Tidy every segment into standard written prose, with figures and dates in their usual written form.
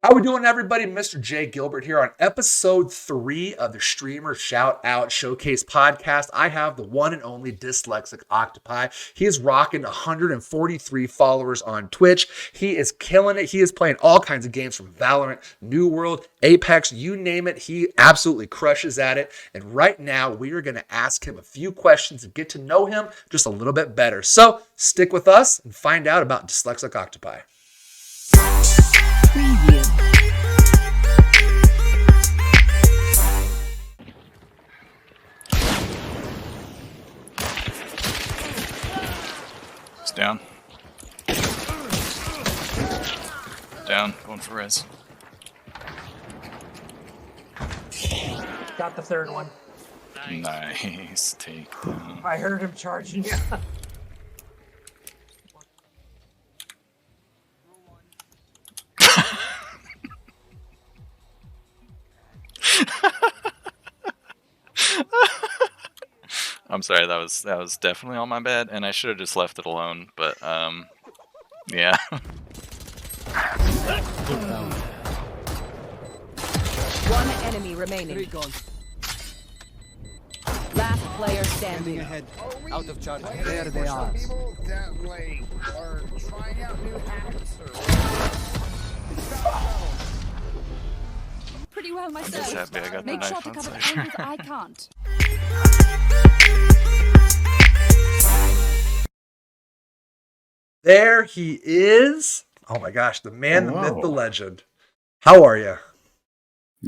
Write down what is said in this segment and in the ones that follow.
How we doing, everybody? MrJGilbert here on episode 3 of the Streamer Shoutout Showcase podcast. I have the one and only Dyslexicoctopi. He is rocking 143 followers on Twitch. He is killing it. He is playing all kinds of games from Valorant, New World, Apex, you name it. He absolutely crushes at it. And right now, we are going to ask him a few questions and get to know him just a little bit better. So stick with us and find out about Dyslexicoctopi. Preview. It's down. Down. Going for res. Got the third one. Nice. Take down. I heard him charging. I'm sorry, that was definitely on my bad, and I should have just left it alone, but yeah. One enemy remaining. Last player standing. Out of charge. There they are. People that are trying out new hacks Pretty well I'm just myself. happy I got the Make knife sure to on cover the side. angles I can't. There he is. Oh my gosh, the man, the myth, the Hello. legend. How are you?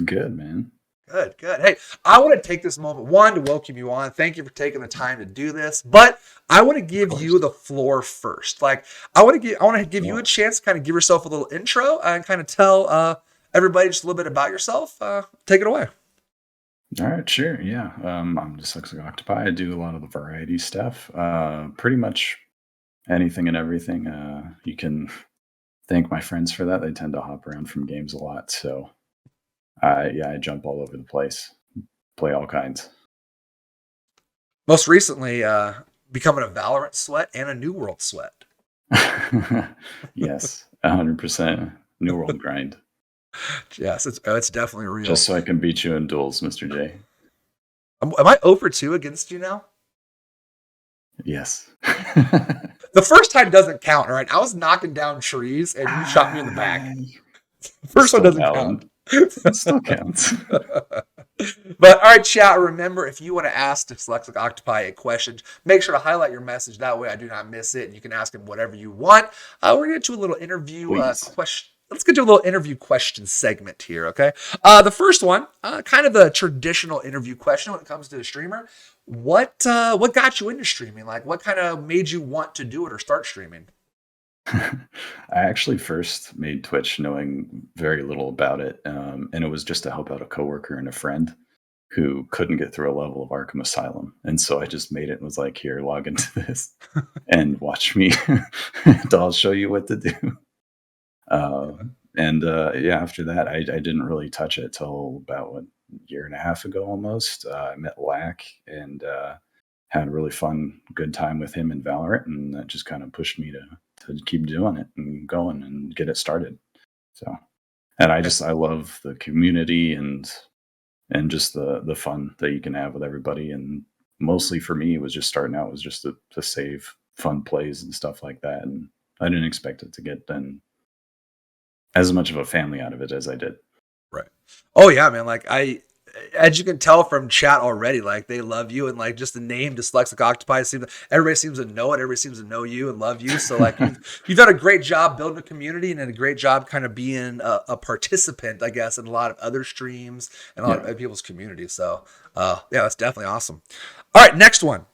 Good, man. Good, good. Hey, I want to take this moment, one, to welcome you on. Thank you for taking the time to do this. But I want to give you the floor first. Like, I want to give you a chance to kind of give yourself a little intro and kind of tell everybody just a little bit about yourself. Take it away. All right, sure. Yeah. I'm Dyslexicoctopi. I do a lot of the variety stuff. Pretty much anything and everything. You can thank my friends for that. They tend to hop around from games a lot. So, yeah, I jump all over the place, play all kinds. Most recently, becoming a Valorant sweat and a New World sweat. Yes, 100%. New World grind. Yes, it's definitely real. Just so I can beat you in duels, Mr. J. Am I 0 for 2 against you now? Yes. The first time doesn't count, all right? I was knocking down trees and you shot me in the back. First one doesn't count. It still counts. But all right, chat, remember, if you want to ask Dyslexicoctopi a question, make sure to highlight your message. That way I do not miss it, and you can ask him whatever you want. We're going to get to a little interview question. Let's get to a little interview question segment here, okay? The first one, kind of the traditional interview question when it comes to a streamer. What got you into streaming? Like, what kind of made you want to do it or start streaming? I actually first made Twitch knowing very little about it, and it was just to help out a coworker and a friend who couldn't get through a level of Arkham Asylum. And so I just made it and was like, here, log into this and watch me, and I'll show you what to do. Yeah, after that, I didn't really touch it till about a year and a half ago almost. I met Lack and had a really fun, good time with him in Valorant, and that just kind of pushed me to keep doing it and going and get it started. So, and I love the community and just the fun that you can have with everybody. And mostly for me, it was just starting out was just to save fun plays and stuff like that. And I didn't expect it to get then as much of a family out of it as I did. Right. Oh yeah, man. Like as you can tell from chat already, like they love you, and like just the name Dyslexicoctopi everybody seems to know it. Everybody seems to know you and love you. So like you've done a great job building a community and a great job kind of being a participant, I guess, in a lot of other streams and a lot of other people's communities. So yeah, that's definitely awesome. All right, next one.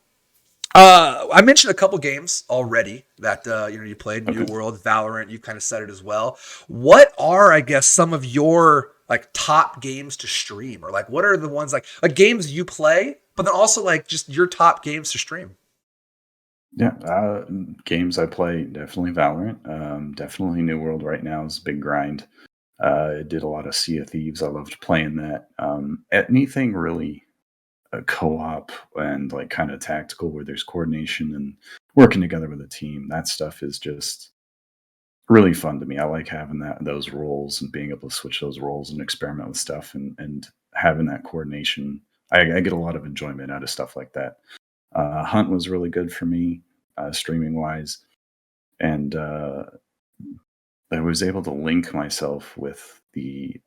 I mentioned a couple games already that you played, New World, Valorant. You kind of said it as well. What are, I guess, some of your like top games to stream, or like what are the ones like games you play, but then also like just your top games to stream? Yeah, games I play, definitely Valorant. Definitely New World right now is a big grind. I did a lot of Sea of Thieves. I loved playing that. Anything really co-op and like kind of tactical where there's coordination and working together with a team. That stuff is just really fun to me. I like having those roles and being able to switch those roles and experiment with stuff and having that coordination. I get a lot of enjoyment out of stuff like that. Hunt was really good for me, streaming wise, and I was able to link myself with the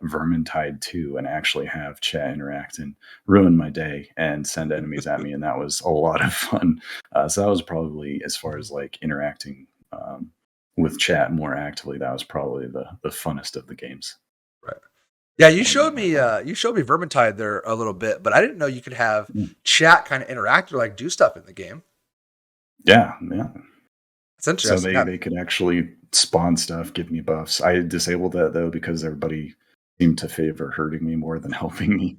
Vermintide 2 and actually have chat interact and ruin my day and send enemies at me, and that was a lot of fun. So that was probably, as far as like interacting with chat more actively, that was probably the funnest of the games. Right. Yeah, you showed me Vermintide there a little bit, but I didn't know you could have chat kind of interact or like do stuff in the game. Yeah. It's interesting. So they could actually spawn stuff, give me buffs. I disabled that though because everybody seemed to favor hurting me more than helping me.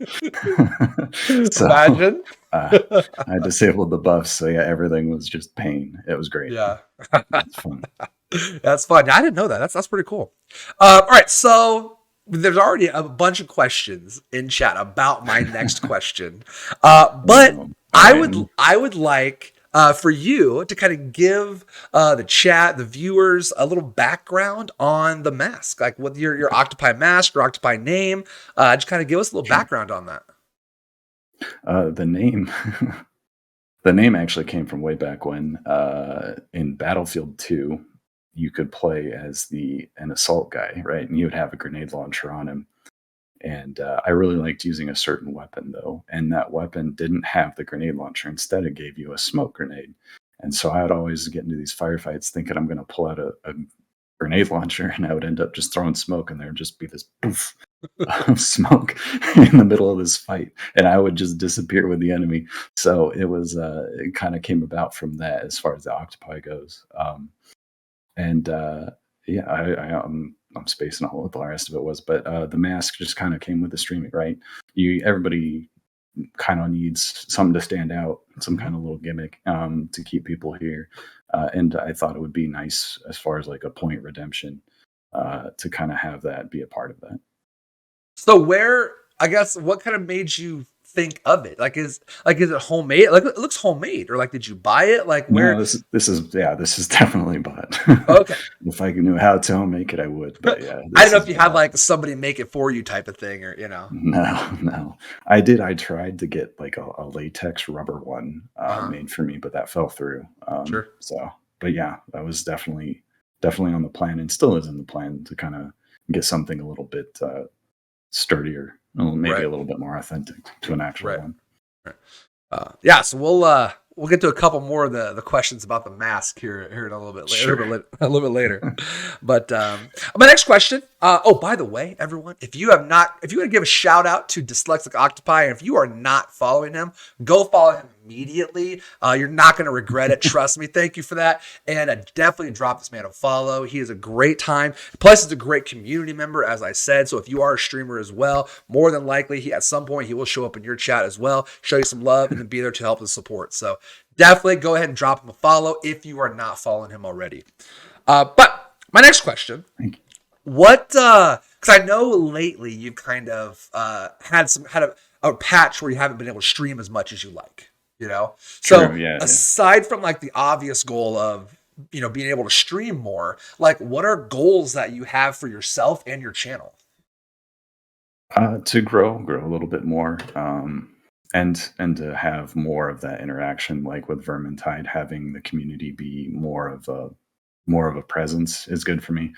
So, Imagine. I disabled the buffs, so yeah, everything was just pain. It was great. Yeah, It's fun. That's fun. I didn't know that. That's pretty cool. All right, so there's already a bunch of questions in chat about my next question, but I would like for you to kind of give the chat, the viewers, a little background on the mask, like what your octopi mask, your octopi name. Just kind of give us a little background on that. The name, the name actually came from way back when in Battlefield 2, you could play as an assault guy, right? And you would have a grenade launcher on him. And I really liked using a certain weapon, though. And that weapon didn't have the grenade launcher. Instead, it gave you a smoke grenade. And so I would always get into these firefights thinking I'm going to pull out a grenade launcher, and I would end up just throwing smoke, and there would just be this poof of smoke in the middle of this fight. And I would just disappear with the enemy. So it was, it kind of came about from that as far as the octopi goes. Yeah, I'm spacing on what the rest of it was, but the mask just kind of came with the streaming, right? Everybody kind of needs something to stand out, some kind of little gimmick to keep people here, and I thought it would be nice as far as like a point redemption to kind of have that be a part of that. So what kind of made you think of it? Is it homemade? Like it looks homemade, or like did you buy it? Like where? No, this is definitely bought. Okay. If I knew how to make it, I would. But yeah, I don't know if you had like somebody make it for you type of thing, or No. I tried to get like a latex rubber one made for me, but that fell through. Sure. So, but yeah, that was definitely on the plan, and still is in the plan to kind of get something a little bit sturdier, maybe a little bit more authentic to an actual one. Right. So we'll get to a couple more of the questions about the mask here in a little bit later. Sure. A little bit later. But my next question. By the way, everyone, if you want to give a shout out to Dyslexicoctopi, and if you are not following him, go follow him immediately. You're not going to regret it. Trust me. Thank you for that. And definitely drop this man a follow. He is a great time. Plus, he's a great community member, as I said. So if you are a streamer as well, more than likely, at some point, he will show up in your chat as well, show you some love, and then be there to help and support. So definitely go ahead and drop him a follow if you are not following him already. But my next question, because I know lately you've kind of had a patch where you haven't been able to stream as much as you like. So aside from like the obvious goal of being able to stream more, like what are goals that you have for yourself and your channel? To grow a little bit more, and to have more of that interaction, like with Vermintide, having the community be more of a presence is good for me.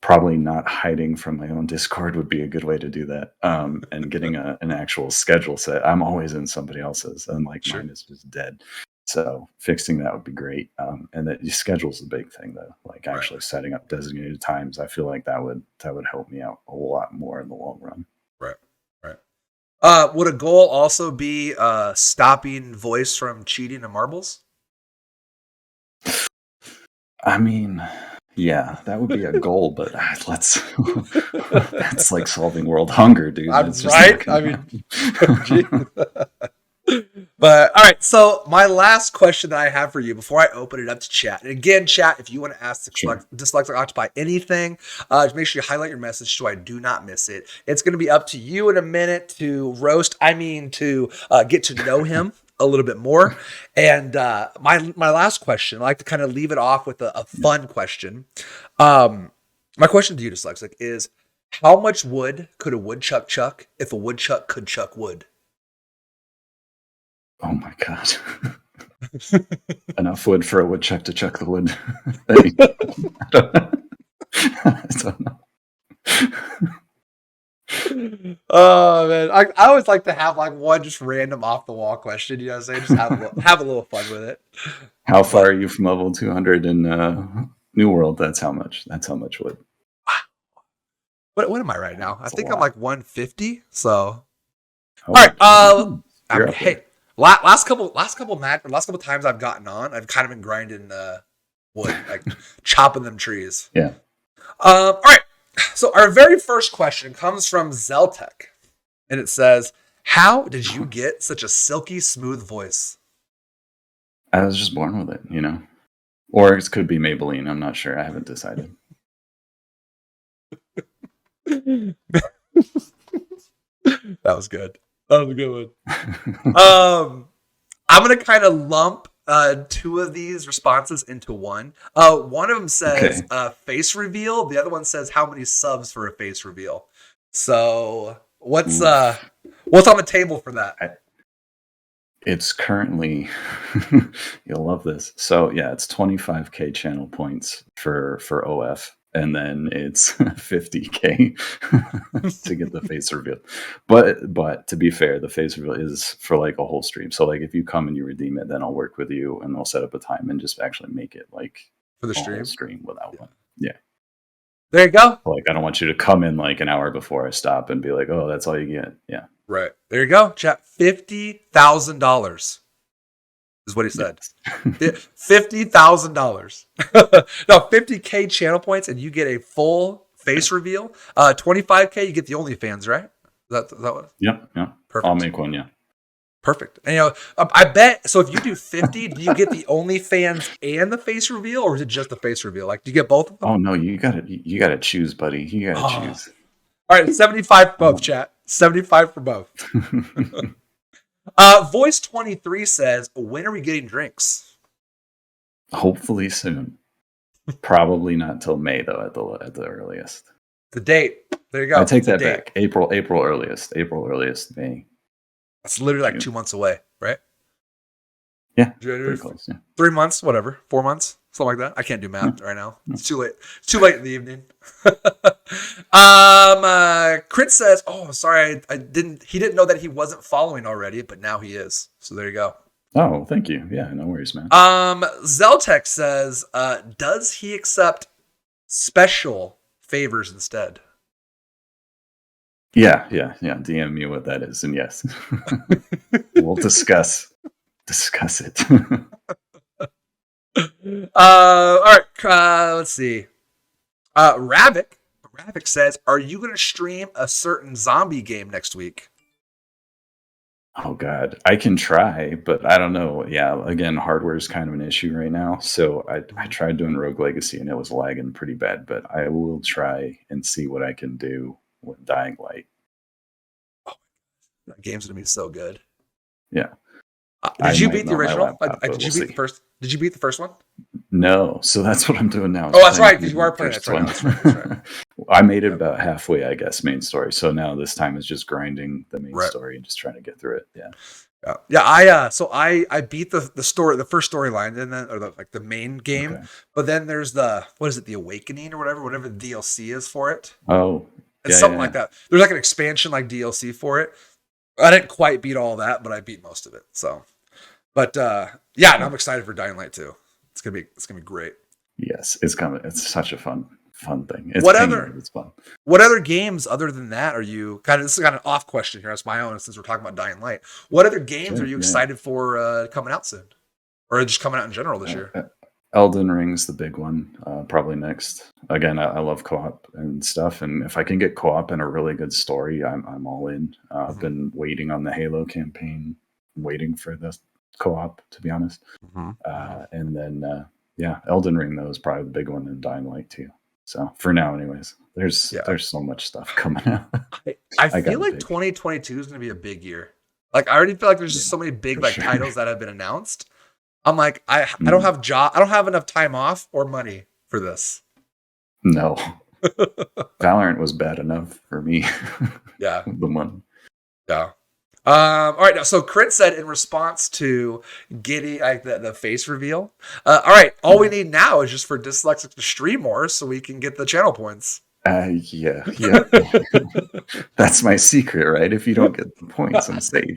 Probably not hiding from my own Discord would be a good way to do that. And getting an actual schedule set. I'm always in somebody else's, and mine is just dead. So fixing that would be great. And that schedule's the big thing, though. Like actually setting up designated times. I feel like that would help me out a lot more in the long run. Right. Would a goal also be stopping Voice from cheating in marbles? I mean, yeah, that would be a goal, but that's like solving world hunger, dude. That's right. I mean, but all right. So my last question that I have for you before I open it up to chat, and again, chat, if you want to ask Dyslexicoctopi anything, just make sure you highlight your message so I do not miss it. It's going to be up to you in a minute to get to know him. a little bit more. And my last question, I like to kind of leave it off with a fun question. My question to you, Dyslexic, is how much wood could a woodchuck chuck if a woodchuck could chuck wood? Oh my god. Enough wood for a woodchuck to chuck the wood. I don't know. I don't know. Oh man, I always like to have like one just random off the wall question. You know what I'm saying? Just have a little fun with it. How far are you from level 200 in New World? That's how much. That's how much wood. What am I right now? I That's a think I'm lot. like 150. So Oh, all right. you're up Hey, there. last couple times I've gotten on, I've kind of been grinding wood, like chopping them trees. Yeah. All right. So our very first question comes from Zeltec, and it says, "How did you get such a silky smooth voice?" I was just born with it, you know? Or it could be Maybelline. I'm not sure. I haven't decided. That was good. That was a good one. I'm gonna kind of lump two of these responses into one. One of them says face reveal. The other one says how many subs for a face reveal. So what's on the table for that? It's currently you'll love this. So yeah, it's 25k channel points for OF, and then it's 50k to get the face reveal. But to be fair, the face reveal is for like a whole stream. So like if you come and you redeem it, then I'll work with you and we'll set up a time and just actually make it like For the a whole stream? stream without one. Yeah. There you go. Like I don't want you to come in like an hour before I stop and be like, oh, that's all you get. Yeah. Right. There you go. Chat $50,000 is what he said. $50,000. No, 50k channel points, and you get a full face reveal. 25k, you get the OnlyFans, right? Is that what? Yeah. Perfect. I'll make one. Yeah. Perfect. And I bet. So if you do 50, do you get the OnlyFans and the face reveal, or is it just the face reveal? Like, do you get both of them? Oh no, you gotta choose, buddy. You gotta choose. All right, 75 for both, chat. 75 for both. Voice 23 says, "When are we getting drinks?" Hopefully soon. Probably not till May though, at the earliest. The date. There you go. I take The that date. back. April earliest. April earliest. May. That's literally like June. 2 months away, right? Yeah. January, Pretty close. Yeah. 3 months, whatever. 4 months, something like that. I can't do math right now. It's too late. It's too late in the evening. Crit says, "Oh, sorry, I didn't. He didn't know that he wasn't following already, but now he is. So there you go." Oh, thank you. Yeah, no worries, man. Zeltec says, "Does he accept special favors instead?" Yeah. DM me what that is, and yes, we'll discuss it. All right. Let's see. Ravik says, "Are you going to stream a certain zombie game next week?" Oh God, I can try, but I don't know. Yeah, again, hardware is kind of an issue right now. So I tried doing Rogue Legacy and it was lagging pretty bad, but I will try and see what I can do with Dying Light. That game's going to be so good. Yeah. Did you beat the original? Did you beat the first? Did you beat the first one? No, so that's what I'm doing now. Oh, that's right, because you are playing it. That's right. I made it about halfway, I guess, main story. So now this time is just grinding the main story and just trying to get through it. Yeah. I beat the story, the first storyline, and then the main game. Okay. But then there's the Awakening or whatever the DLC is for it. Oh, and something like that. There's like an expansion like DLC for it. I didn't quite beat all that, but I beat most of it. So, but and I'm excited for Dying Light 2. It's gonna be great. Yes, it's coming. It's such a fun thing. It's fun. What other games other than that are you this is kind of an off question here. That's my own, since we're talking about Dying Light. What other games are you excited for coming out soon, or just coming out in general this year? Elden Ring's the big one, probably next. Again, I love co-op and stuff, and if I can get co-op and a really good story, I'm all in. I've been waiting on the Halo campaign, waiting for the co-op, to be honest. And then Elden Ring though is probably the big one, and Dying Light too. So for now, anyways, there's so much stuff coming out. I feel like 2022 is going to be a big year. Like, I already feel like there's Yeah, just so many big for like sure. titles that have been announced. I'm like, I don't Mm, have I don't have enough time off or money for this. no, Valorant was bad enough for me. Yeah, The money. yeah. All right, now so Crit said in response to Giddy like the face reveal. All right, all we need now is just for Dyslexic to stream more so we can get the channel points. Yeah, yeah. That's my secret, right? If you don't get the points, I'm safe.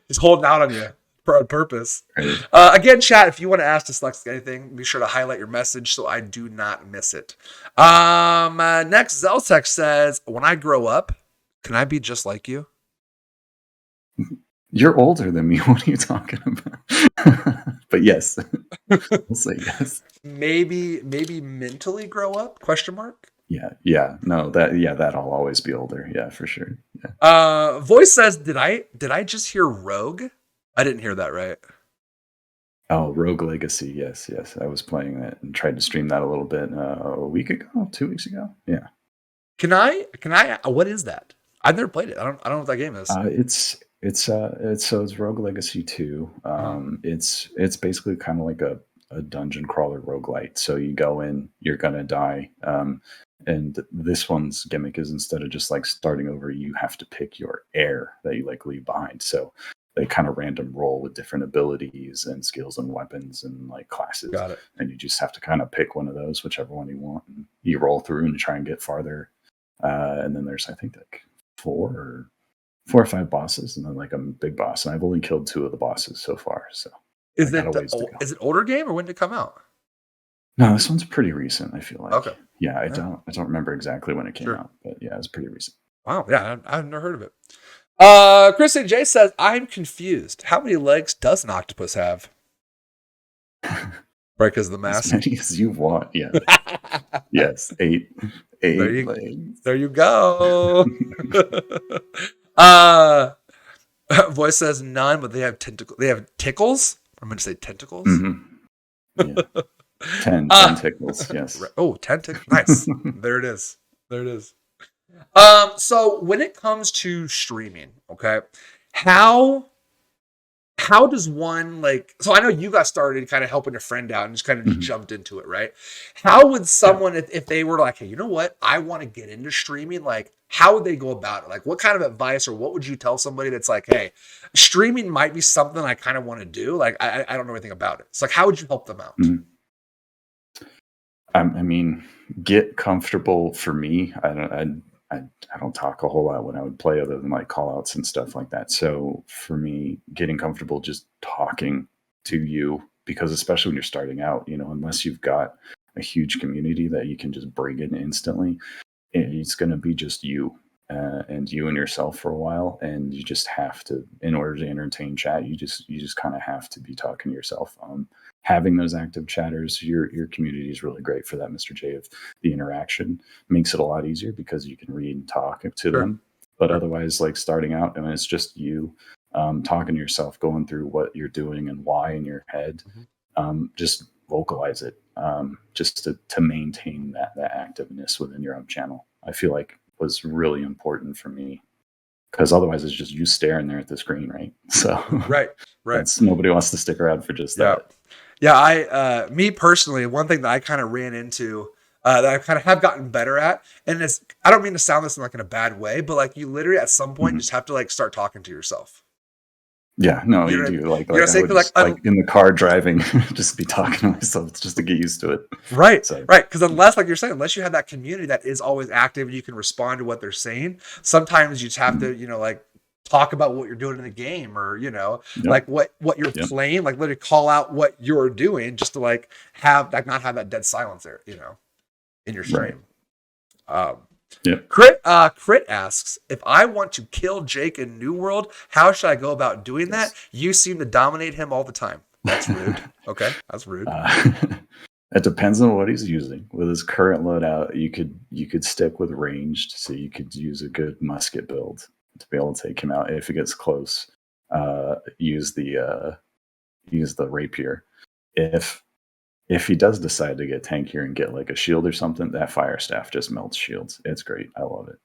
He's holding out on you for on purpose. Right. Again, chat, if you want to ask Dyslexic anything, be sure to highlight your message so I do not miss it. Next, Zeltec says, when I grow up, can I be just like you? You're older than me. What are you talking about? But yes, I'll say yes. Maybe mentally grow up? Question mark. Yeah. No, that'll always be older. Yeah, for sure. Yeah. Voice says, did I just hear Rogue? I didn't hear that right. Oh, Rogue Legacy. Yes. I was playing that and tried to stream that a little bit a week ago, 2 weeks ago. Yeah. Can I? What is that? I've never played it. I don't know what that game is. It's Rogue Legacy 2. It's basically kind of like a dungeon crawler roguelite. So you go in, you're gonna die. And this one's gimmick is instead of just like starting over, you have to pick your heir that you like leave behind. So they kind of random roll with different abilities and skills and weapons and like classes. Got it. And you just have to kind of pick one of those, whichever one you want. And you roll through and try and get farther. And then there's I think like 4 or 5 bosses, and then like a big boss. And I've only killed 2 of the bosses so far. So Is I it got a ways to go. is it older game or when did it come out? No, this one's pretty recent. I feel like. Okay. Yeah, I Yeah. don't remember exactly when it came Sure. out, but yeah, it's pretty recent. Wow. Yeah, I've never heard of it. Chris and Jay says, I'm confused. How many legs does an octopus have? Right, because of the As mask. many as you want. Yeah. Yes, 8 legs. There you go. Voice says none, but they have tentacles. They have tickles. I'm going to say tentacles. Mm-hmm. Yeah. 10 tickles. Yes. Oh, 10 tickles. Nice. There it is. So when it comes to streaming, okay, how does one like? So I know you got started kind of helping a friend out and just kind of Mhm. jumped into it, right? How would someone, if they were like, hey, you know what, I want to get into streaming, like, how would they go about it? Like, what kind of advice or what would you tell somebody that's like, hey, streaming might be something I kind of want to do. Like, I don't know anything about it. So like, how would you help them out? Mhm. I mean, get comfortable. For me, I don't talk a whole lot when I would play, other than like call outs and stuff like that. So for me, getting comfortable just talking to you, because especially when you're starting out, unless you've got a huge community that you can just bring in instantly, it's going to be just you and you and yourself for a while. And you just have to, in order to entertain chat, you just kind of have to be talking to yourself. Having those active chatters, your community is really great for that, Mr. J. Of the interaction makes it a lot easier because you can read and talk to Sure. them. But otherwise, like starting out, it's just you talking to yourself, going through what you're doing and why in your head. Just vocalize it, just to maintain that activeness within your own channel. I feel like was really important for me, because otherwise it's just you staring there at the screen, right? So Right. nobody wants to stick around for just that. Yeah, me personally, one thing that I kind of ran into that I kind of have gotten better at, and it's, I don't mean to sound this in like in a bad way, but like you literally at some point just have to like start talking to yourself. Yeah, no, You you know- do. Like you know what I'm I saying? would Like, just, in the car driving, just be talking to myself just to get used to it. Right, So- right. Because unless, like you're saying, unless you have that community that is always active and you can respond to what they're saying, sometimes you just have to, like talk about what you're doing in the game, or Yep. like what you're Yep. playing, like literally call out what you're doing, just to like have like not have that dead silence there, in your stream. Yep. Crit asks, if I want to kill Jake in New World, how should I go about doing that? You seem to dominate him all the time. That's rude. Okay, that's rude. It depends on what he's using. With his current loadout, you could stick with ranged, so you could use a good musket build to be able to take him out. If he gets close, use the rapier. If he does decide to get tankier and get like a shield or something, that fire staff just melts shields. It's great. I love it.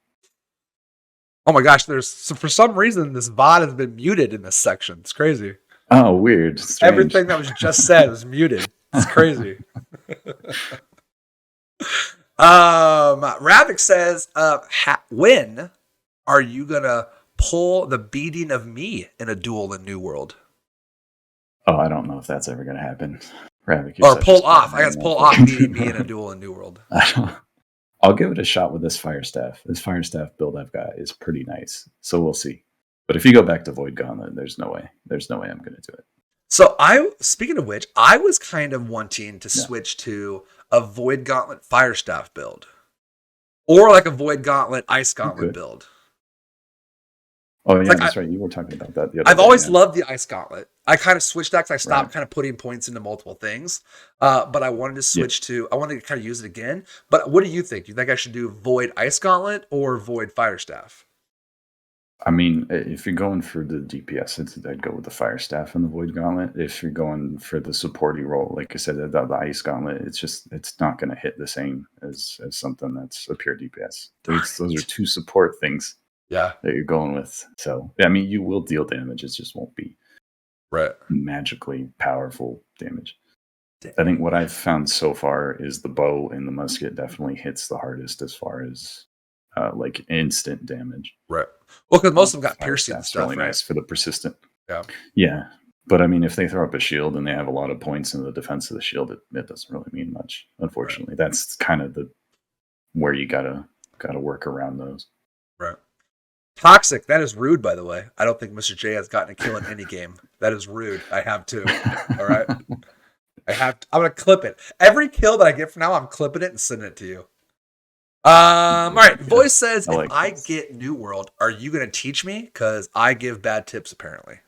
Oh my gosh, for some reason this VOD has been muted in this section. It's crazy. Oh, weird. Strange. Everything that was just said was muted. It's crazy. Ravik says, when are you gonna pull the beating of me in a duel in New World? Oh, I don't know if that's ever gonna happen. Ravik, Or pull off. I guess pull off beating me in a duel in New World. I'll give it a shot with this fire staff. This fire staff build I've got is pretty nice. So we'll see. But if you go back to Void Gauntlet, there's no way. There's no way I'm gonna do it. So speaking of which, I was kind of wanting to switch to a Void Gauntlet fire staff build. Or like a Void Gauntlet Ice Gauntlet build. Oh yeah, that's right. You were talking about that the other I've day, always loved the Ice Gauntlet. I kind of switched that because I stopped kind of putting points into multiple things. But I wanted to switch I wanted to kind of use it again. But what do you think? Do you think I should do Void Ice Gauntlet or Void Fire Staff? I mean, if you're going for the DPS, I'd go with the Fire Staff and the Void Gauntlet. If you're going for the supporty role, like I said, the Ice Gauntlet, it's not going to hit the same as something that's a pure DPS. Those are two support things. Yeah, that you're going with. So I mean, you will deal damage. It just won't be magically powerful damage. Damn. I think what I've found so far is the bow and the musket definitely hits the hardest as far as like instant damage. Right. Well, because most of them got piercing and stuff. Really nice for the persistent. Yeah. Yeah. But I mean, if they throw up a shield and they have a lot of points in the defense of the shield, it doesn't really mean much. Unfortunately, that's kind of where you gotta work around those. Right. Toxic. That is rude, by the way. I don't think Mr. J has gotten a kill in any game. That is rude. I have to. All right. I'm gonna clip it. Every kill that I get from now, I'm clipping it and sending it to you. All right. Voice says, if I get New World, are you gonna teach me? Because I give bad tips, apparently.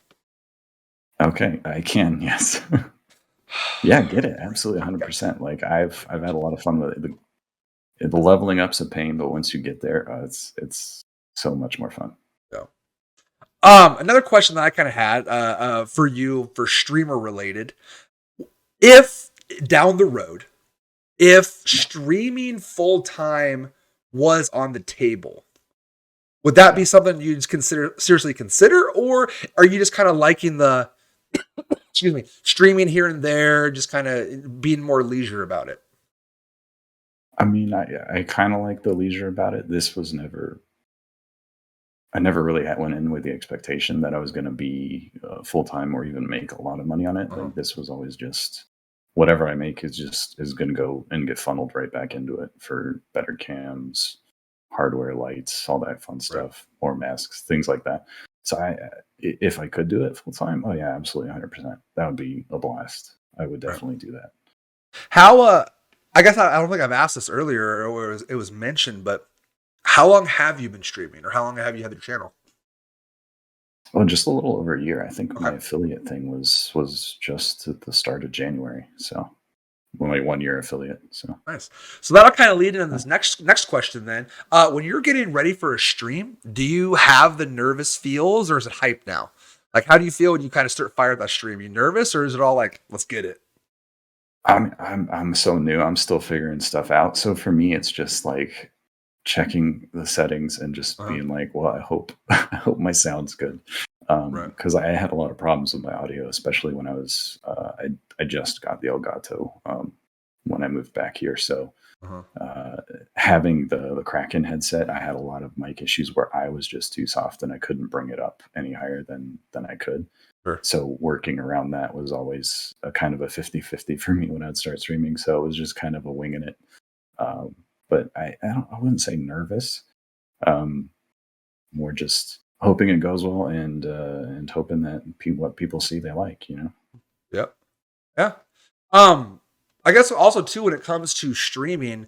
Okay, I can. Yes. Yeah, get it. Absolutely, 100%. Like I've had a lot of fun with it. The leveling up's a pain, but once you get there, it's so much more fun. Yeah. Another question that I kind of had for you, for streamer related, if down the road, if streaming full time was on the table, would that be something you'd seriously consider, or are you just kind of liking the streaming here and there, just kind of being more leisure about it? I mean, I kind of like the leisure about it. I never really went in with the expectation that I was going to be full-time or even make a lot of money on it. Like, this was always just whatever I make is going to go and get funneled right back into it for better cams, hardware, lights, all that fun stuff, more masks, things like that. So if I could do it full-time, oh yeah, absolutely 100%. That would be a blast. I would definitely do that. How, I guess I don't think I've asked this earlier or it was mentioned, but how long have you been streaming, or how long have you had your channel? Well, just a little over a year. I think my affiliate thing was just at the start of January. So my 1 year affiliate. So nice. So that'll kind of lead into this next question then. When you're getting ready for a stream, do you have the nervous feels, or is it hype now? Like, how do you feel when you kind of start firing that stream? You nervous, or is it all like, let's get it? I'm so new. I'm still figuring stuff out. So for me, it's just like checking the settings and just being like, well, I hope my sound's good. Because I had a lot of problems with my audio, especially when I was I just got the Elgato when I moved back here. So having the Kraken headset, I had a lot of mic issues where I was just too soft and I couldn't bring it up any higher than I could. Sure. So working around that was always a kind of a 50-50 for me when I'd start streaming. So it was just kind of a winging it. But I wouldn't say nervous. More just hoping it goes well and hoping that what people see they like, you know. Yep. Yeah. I guess also too, when it comes to streaming,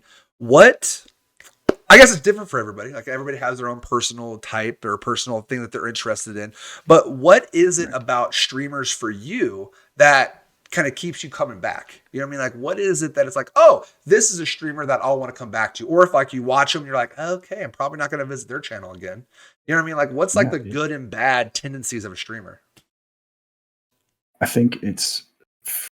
I guess it's different for everybody. Like, everybody has their own personal type or personal thing that they're interested in. But what is it about streamers for you that kind of keeps you coming back? You know what I mean? Like, what is it that it's like, oh, this is a streamer that I'll want to come back to? Or if like you watch them, you're like, okay, I'm probably not going to visit their channel again. You know what I mean? Like, what's like the good and bad tendencies of a streamer? I think it's,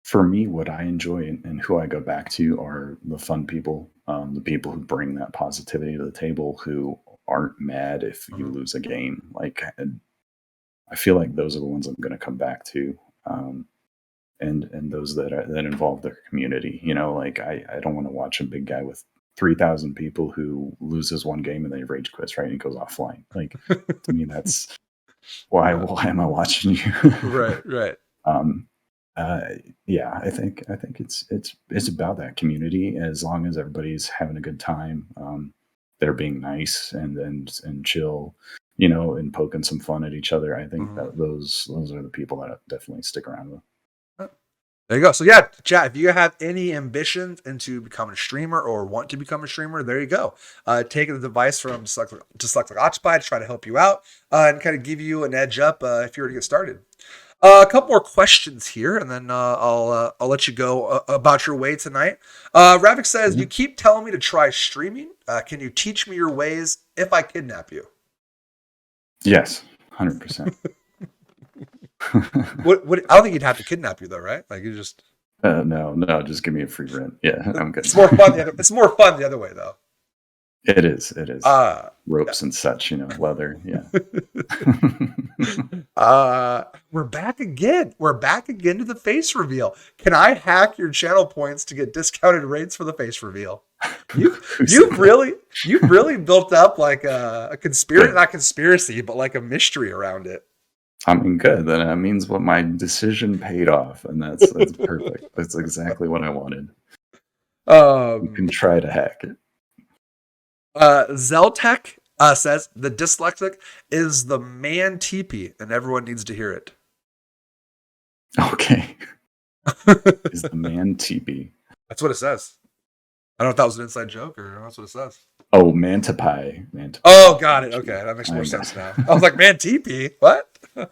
for me, what I enjoy and who I go back to are the fun people, the people who bring that positivity to the table, who aren't mad if you Mhm. lose a game. Like, I feel like those are the ones I'm going to come back to. And those that involve their community. Like I don't want to watch a big guy with 3,000 people who loses one game and then he rage quits, right? And he goes offline. Like, to me, that's why Yeah. am I watching you? Right. um, yeah, I think it's about that community. As long as everybody's having a good time, they're being nice and chill, and poking some fun at each other. I think Mhm. that those are the people that I definitely stick around with. There you go. So yeah, chat. If you have any ambitions into becoming a streamer or want to become a streamer, there you go. Taking the advice from Dyslexic Octopi to try to help you out and kind of give you an edge up if you were to get started. A couple more questions here, and then I'll let you go about your way tonight. Ravik says, "You keep telling me to try streaming. Can you teach me your ways if I kidnap you?" Yes, 100%. What? I don't think he'd have to kidnap you though, right? Like you just. No, just give me a free rent. Yeah, I'm good. It's more fun. It's more fun the other way though. It is. Uh, Ropes and such, leather. Yeah. We're back again. We're back again to the face reveal. Can I hack your channel points to get discounted rates for the face reveal? You've really built up like a conspiracy, not conspiracy, but like a mystery around it. I mean, good. Then that means what my decision paid off, and that's perfect. That's exactly what I wanted. You can try to hack it. Zeltech says the dyslexic is the man teepee, and everyone needs to hear it. Okay. Is the man teepee? That's what it says. I don't know if that was an inside joke or that's what it says. Oh, Mantipi. Oh, got it. Okay, that makes more sense now. I was like, man, TP, what? But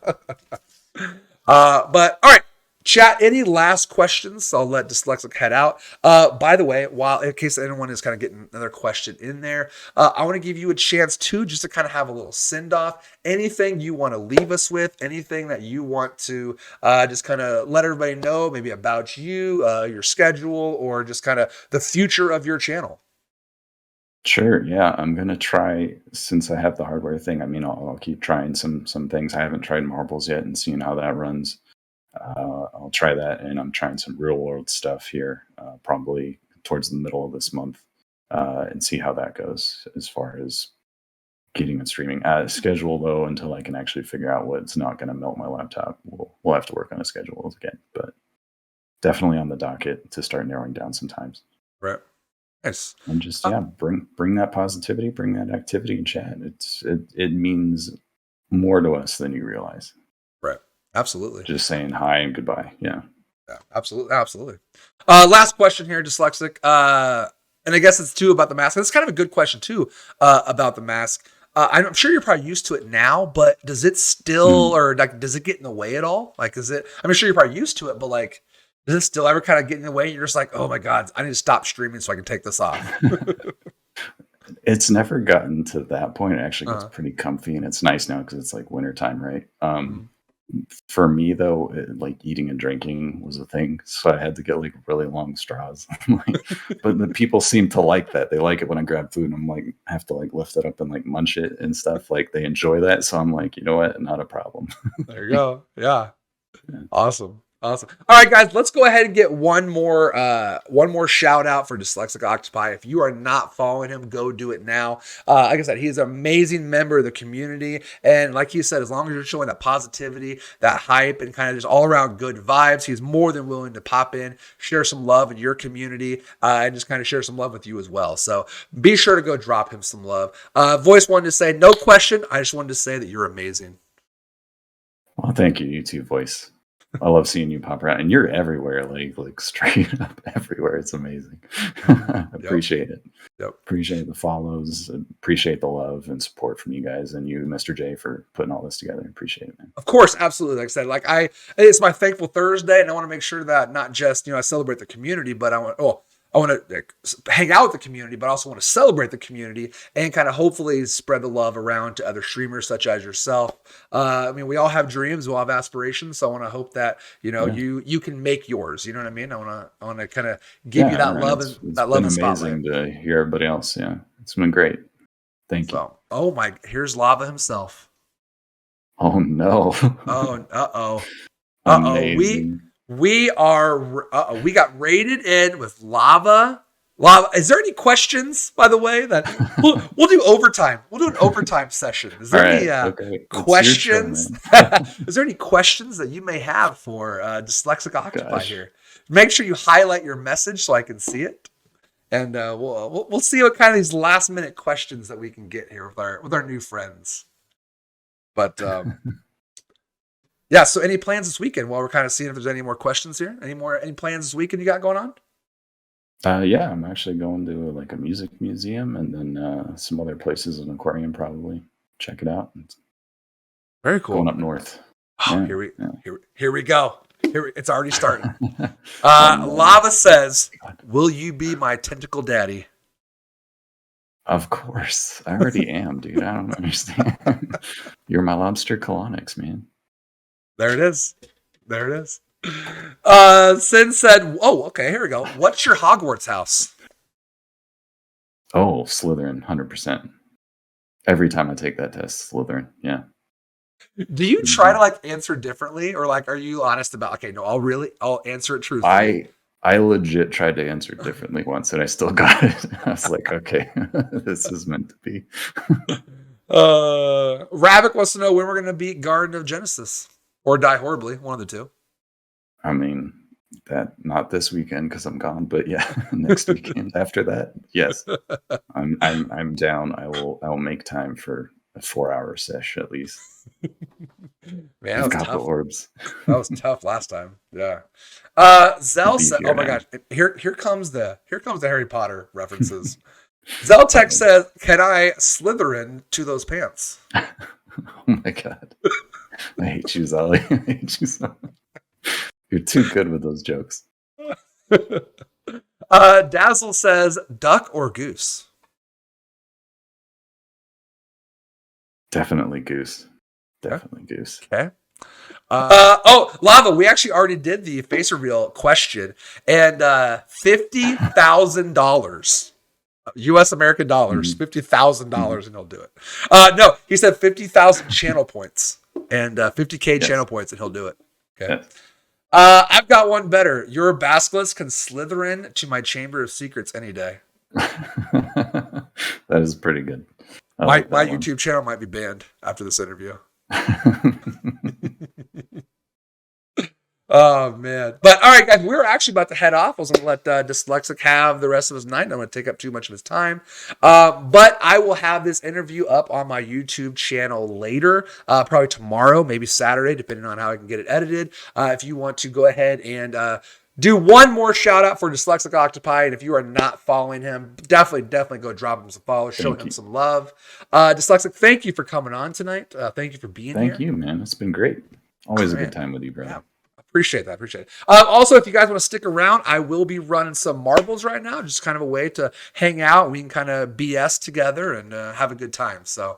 all right, chat. Any last questions? I'll let Dyslexic head out. By the way, while in case anyone is kind of getting another question in there, I want to give you a chance too, just to kind of have a little send off. Anything you want to leave us with? Anything that you want to just kind of let everybody know, maybe about you, your schedule, or just kind of the future of your channel. Sure. Yeah, I'm gonna try, since I have the hardware thing. I mean, I'll keep trying some things. I haven't tried marbles yet and seeing how that runs. I'll try that, and I'm trying some real world stuff here, probably towards the middle of this month, and see how that goes as far as getting and streaming. Schedule though, until I can actually figure out what's not going to melt my laptop. We'll have to work on a schedule again, but definitely on the docket to start narrowing down some times. Right. Nice. And just bring that positivity, bring that activity in chat. It means more to us than you realize. Right. Absolutely. Just saying hi and goodbye. Yeah. Yeah, absolutely. Last question here, Dyslexic. And I guess it's too about the mask. It's kind of a good question too about the mask. I'm sure you're probably used to it now, but does it still, or like, does it get in the way at all? Like, I'm sure you're probably used to it, but like, does it still ever kind of get in the way? You're just like, oh my God, I need to stop streaming so I can take this off. It's never gotten to that point. It actually gets pretty comfy, and it's nice now because it's like wintertime, right? For me though, like eating and drinking was a thing, so I had to get like really long straws. But the people seem to like that. They like it when I grab food and I'm like, I have to like lift it up and like munch it and stuff. Like they enjoy that, so I'm like, you know what, not a problem. There you go. Yeah. Awesome. All right, guys, let's go ahead and get one more shout out for Dyslexic Octopi. If you are not following him, go do it now. Like I said, he's an amazing member of the community. And like he said, as long as you're showing that positivity, that hype, and kind of just all around good vibes, he's more than willing to pop in, share some love in your community, and just kind of share some love with you as well. So be sure to go drop him some love. Voice wanted to say, no question. I just wanted to say that you're amazing. Well, thank you, you too, Voice. I love seeing you pop around, and you're everywhere, like straight up everywhere. It's amazing. Appreciate it. Yep. Appreciate the follows. Appreciate the love and support from you guys, and you, Mr. J, for putting all this together. Appreciate it, man. Of course, absolutely. Like I said, it's my Thankful Thursday, and I want to make sure that not just I celebrate the community, but I want to hang out with the community, but I also want to celebrate the community and kind of hopefully spread the love around to other streamers such as yourself. I mean, we all have dreams, we all have aspirations. So I want to hope that, you can make yours. You know what I mean? I want to kind of give you that love and that love and spotlight. It's been amazing to hear everybody else. Yeah, it's been great. Thank you. So, oh my, here's Lava himself. Oh no. Oh, uh-oh. Amazing. We got raided in with Lava. Lava, is there any questions, by the way, that we'll do overtime? We'll do an overtime session. Is there any okay. questions? Is there any questions that you may have for Dyslexic Octopi here? Make sure you highlight your message so I can see it. And we'll see what kind of these last minute questions that we can get here with our new friends. But yeah, so any plans this weekend while we're kind of seeing if there's any more questions here? Any plans this weekend you got going on? Yeah, I'm actually going to like a music museum and then some other places, an aquarium probably. Check it out. Very cool. Going up north. Oh, here we go. It's already starting. Lava says, "Will you be my tentacle daddy?" Of course. I already am, dude. I don't understand. You're my lobster colonics, man. There it is. Sin said, "Oh, okay, here we go. What's your Hogwarts house?" Oh, Slytherin, 100%. Every time I take that test, Slytherin. Yeah. Do you try to like answer differently, or like are you honest about? Okay, no, I'll answer it truthfully. I legit tried to answer it differently once, and I still got it. I was like, okay, this is meant to be. Ravik wants to know when we're going to beat Garden of Genesis or Die Horribly, one of the two. I mean, that not this weekend because I'm gone, but yeah, next weekend after that, yes, I'm down. I will make time for a 4-hour sesh at least. Man, that was tough. The orbs. That was tough last time. Yeah. Zell said, "Oh my gosh, here comes the Harry Potter references." Zeltech says, "Can I Slytherin to those pants?" Oh my god, I hate you, Zolly. I hate you so much. You're too good with those jokes. Dazzle says, "Duck or goose?" Definitely goose. Definitely goose. Okay. Lava, we actually already did the face reveal question, and $50,000 US American dollars, $50,000, and he'll do it. No, he said 50,000 channel points and 50K channel points, and he'll do it. Okay. Yes. I've got one better. Your Basilisk can Slytherin to my Chamber of Secrets any day. That is pretty good. My YouTube channel might be banned after this interview. Oh man. But all right, guys, we're actually about to head off. I was going to let Dyslexic have the rest of his night. I'm going to take up too much of his time. But I will have this interview up on my YouTube channel later, probably tomorrow, maybe Saturday, depending on how I can get it edited. If you want to go ahead and do one more shout out for Dyslexic Octopi, and if you are not following him, definitely go drop him some follows, show him some love. Dyslexic, thank you for coming on thank you for being here. Thank you, man. It's been great. Always a good time with you, brother. Yeah. Appreciate that. Also, if you guys want to stick around, I will be running some marbles right now, just kind of a way to hang out. We can kind of BS together and have a good time. So,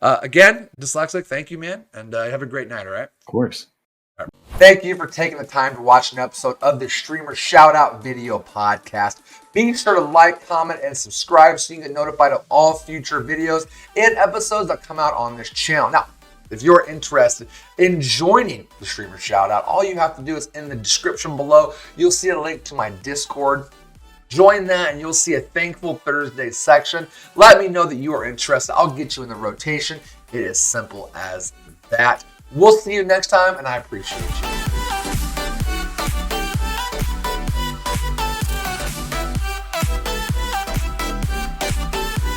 again, Dyslexic, thank you, man, and have a great night. All right. Of course. All right. Thank you for taking the time to watch an episode of the Streamer Shoutout video podcast. Be sure to like, comment, and subscribe so you can get notified of all future videos and episodes that come out on this channel. Now, if you're interested in joining the Streamer Shoutout, all you have to do is in the description below, you'll see a link to my Discord. Join that and you'll see a Thankful Thursday section. Let me know that you are interested. I'll get you in the rotation. It is simple as that. We'll see you next time, and I appreciate you.